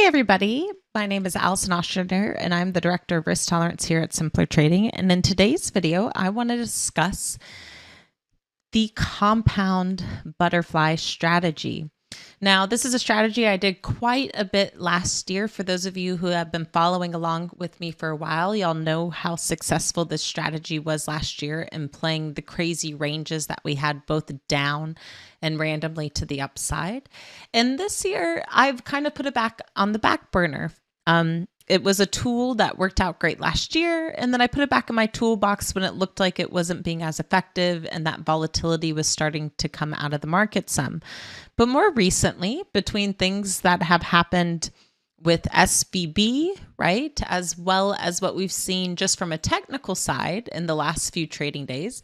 Hey everybody, my name is Allison Ostrander and I'm the Director of Risk Tolerance here at Simpler Trading. And in today's video, I want to discuss the compound butterfly strategy. Now, this is a strategy I did quite a bit last year. For those of you who have been following along with me for a while, y'all know how successful this strategy was last year in playing the crazy ranges that we had both down and randomly to the upside. And this year, I've kind of put it back on the back burner. It was a tool that worked out great last year, and then I put it back in my toolbox when it looked like it wasn't being as effective and that volatility was starting to come out of the market some. But more recently, between things that have happened with SVB, right, as well as what we've seen just from a technical side in the last few trading days,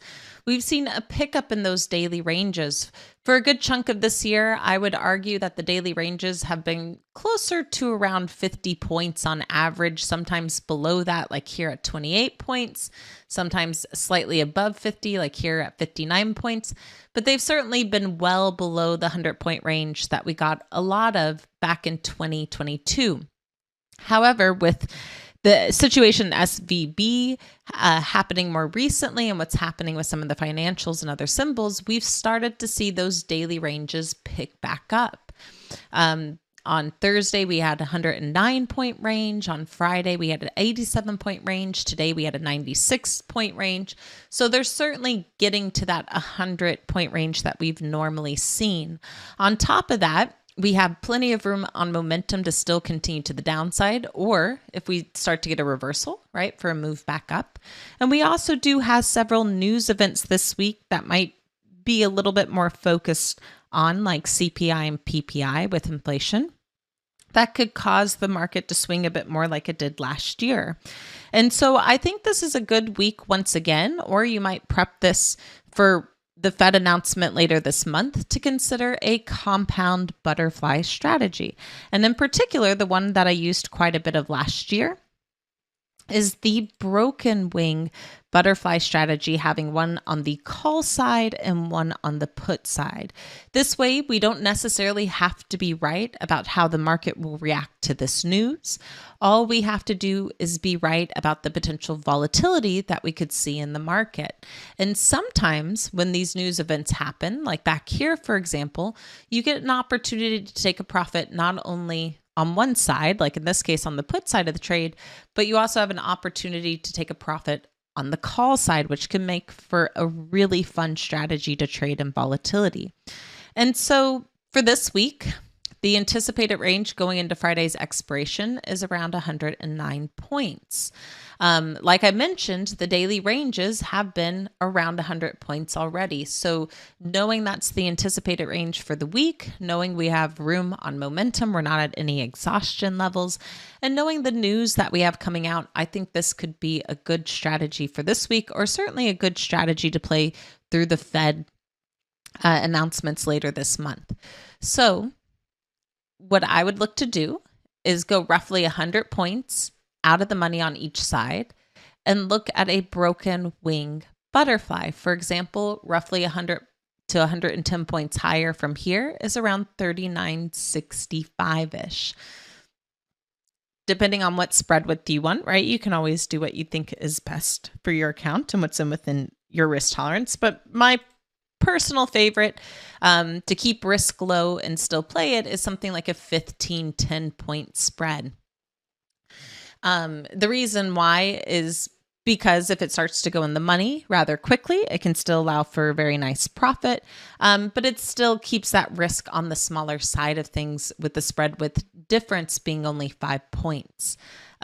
we've seen a pickup in those daily ranges. For a good chunk of this year, I would argue that the daily ranges have been closer to around 50 points on average, sometimes below that, like here at 28 points, sometimes slightly above 50, like here at 59 points. But they've certainly been well below the 100-point range that we got a lot of back in 2022. However, with the situation SVB happening more recently and what's happening with some of the financials and other symbols, we've started to see those daily ranges pick back up. On Thursday, we had a 109-point range. On Friday, we had an 87-point range. Today, we had a 96-point range. So they're certainly getting to that 100-point range that we've normally seen. On top of that, we have plenty of room on momentum to still continue to the downside, or if we start to get a reversal, right, for a move back up. And we also do have several news events this week that might be a little bit more focused on, like CPI and PPI with inflation. That could cause the market to swing a bit more like it did last year. And so I think this is a good week once again, or you might prep this for the Fed announcement later this month to consider a compound butterfly strategy. And in particular, the one that I used quite a bit of last year is the broken wing butterfly strategy, having one on the call side and one on the put side. This way, we don't necessarily have to be right about how the market will react to this news. All we have to do is be right about the potential volatility that we could see in the market. And sometimes when these news events happen, like back here, for example, you get an opportunity to take a profit not only on one side, like in this case on the put side of the trade, but you also have an opportunity to take a profit on the call side, which can make for a really fun strategy to trade in volatility. And so for this week, the anticipated range going into Friday's expiration is around 109 points. Like I mentioned, the daily ranges have been around 100 points already. So knowing that's the anticipated range for the week, knowing we have room on momentum, we're not at any exhaustion levels, and knowing the news that we have coming out, I think this could be a good strategy for this week, or certainly a good strategy to play through the Fed announcements later this month. So what I would look to do is go roughly 100 points out of the money on each side and look at a broken wing butterfly. For example, roughly 100 to 110 points higher from here is around 39.65-ish. Depending on what spread width you want, right? You can always do what you think is best for your account and what's within your risk tolerance. But my personal favorite to keep risk low and still play it is something like a 15-10 point spread. The reason why is because if it starts to go in the money rather quickly, it can still allow for a very nice profit, but it still keeps that risk on the smaller side of things, with the spread width difference being only 5 points,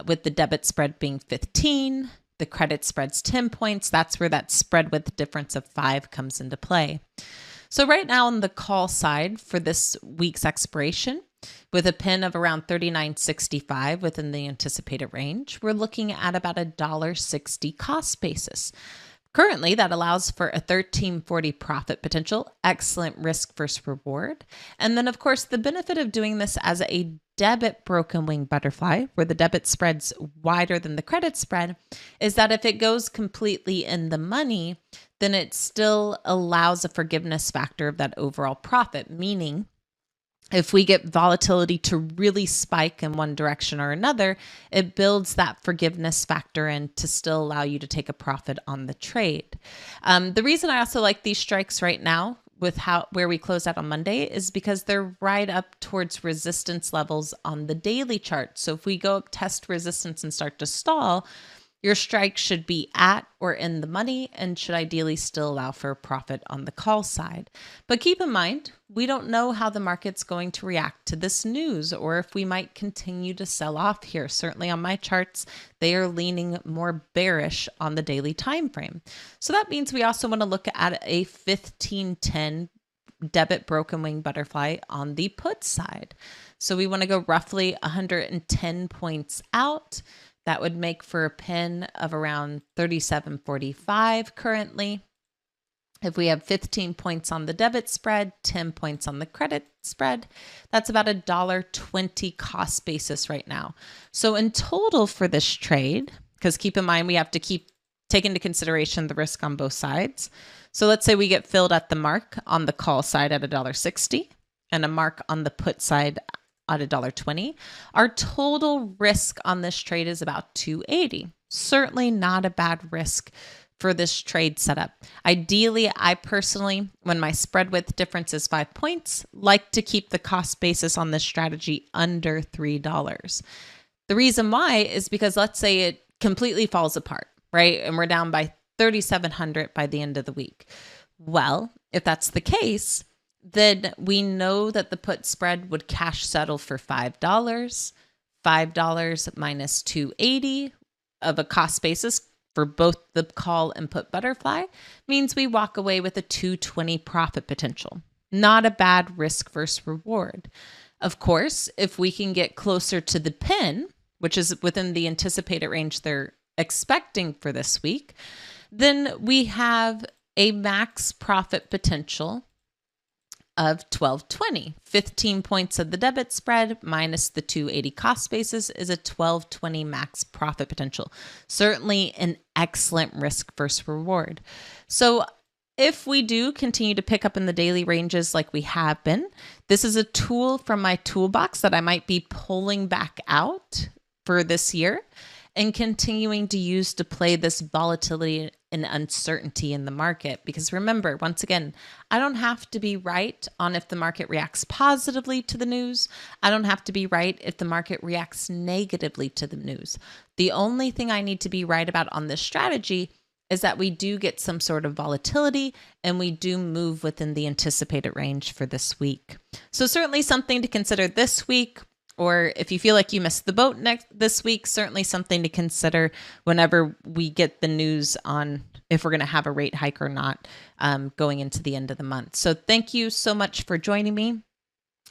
with the debit spread being 15. The credit spread's 10 points. That's where that spread width difference of 5 comes into play. So right now on the call side for this week's expiration, with a pin of around 39.65 within the anticipated range, we're looking at about $1.60 cost basis. Currently, that allows for a $13.40 profit potential, excellent risk versus reward. And then, of course, the benefit of doing this as a debit broken wing butterfly, where the debit spread's wider than the credit spread, is that if it goes completely in the money, then it still allows a forgiveness factor of that overall profit, meaning If we get volatility to really spike in one direction or another, it builds that forgiveness factor in to still allow you to take a profit on the trade. The reason I also like these strikes right now with where we closed out on Monday is because they're right up towards resistance levels on the daily chart. So if we go up, test resistance and start to stall, your strike should be at or in the money and should ideally still allow for a profit on the call side. But keep in mind, we don't know how the market's going to react to this news or if we might continue to sell off here. Certainly on my charts, they are leaning more bearish on the daily time frame. So that means we also want to look at a 1510 debit broken wing butterfly on the put side. So we want to go roughly 110 points out. That would make for a pin of around 37.45 currently. If we have 15 points on the debit spread, 10 points on the credit spread, that's about $1.20 cost basis right now. So in total for this trade, because keep in mind we have to take into consideration the risk on both sides. So let's say we get filled at the mark on the call side at $1.60 and a mark on the put side at $1.20. Our total risk on this trade is about $2.80. Certainly not a bad risk for this trade setup. Ideally, I personally, when my spread width difference is 5 points, like to keep the cost basis on this strategy under $3. The reason why is because let's say it completely falls apart, right? And we're down by 3,700 by the end of the week. Well, if that's the case, then we know that the put spread would cash settle for $5. $5 minus $2.80 of a cost basis for both the call and put butterfly means we walk away with a $2.20 profit potential. Not a bad risk versus reward. Of course, if we can get closer to the pin, which is within the anticipated range they're expecting for this week, then we have a max profit potential of $12.20. 15 points of the debit spread minus the $2.80 cost basis is a $12.20 max profit potential. Certainly an excellent risk versus reward. So if we do continue to pick up in the daily ranges like we have been, this is a tool from my toolbox that I might be pulling back out for this year and continuing to use to play this volatility and uncertainty in the market. Because remember, once again, I don't have to be right on if the market reacts positively to the news. I don't have to be right if the market reacts negatively to the news. The only thing I need to be right about on this strategy is that we do get some sort of volatility and we do move within the anticipated range for this week. So certainly something to consider this week. Or if you feel like you missed the boat this week, certainly something to consider whenever we get the news on if we're going to have a rate hike or not going into the end of the month. So thank you so much for joining me.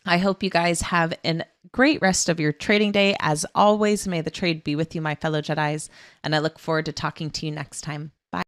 I hope you guys have a great rest of your trading day. As always, may the trade be with you, my fellow Jedis, and I look forward to talking to you next time.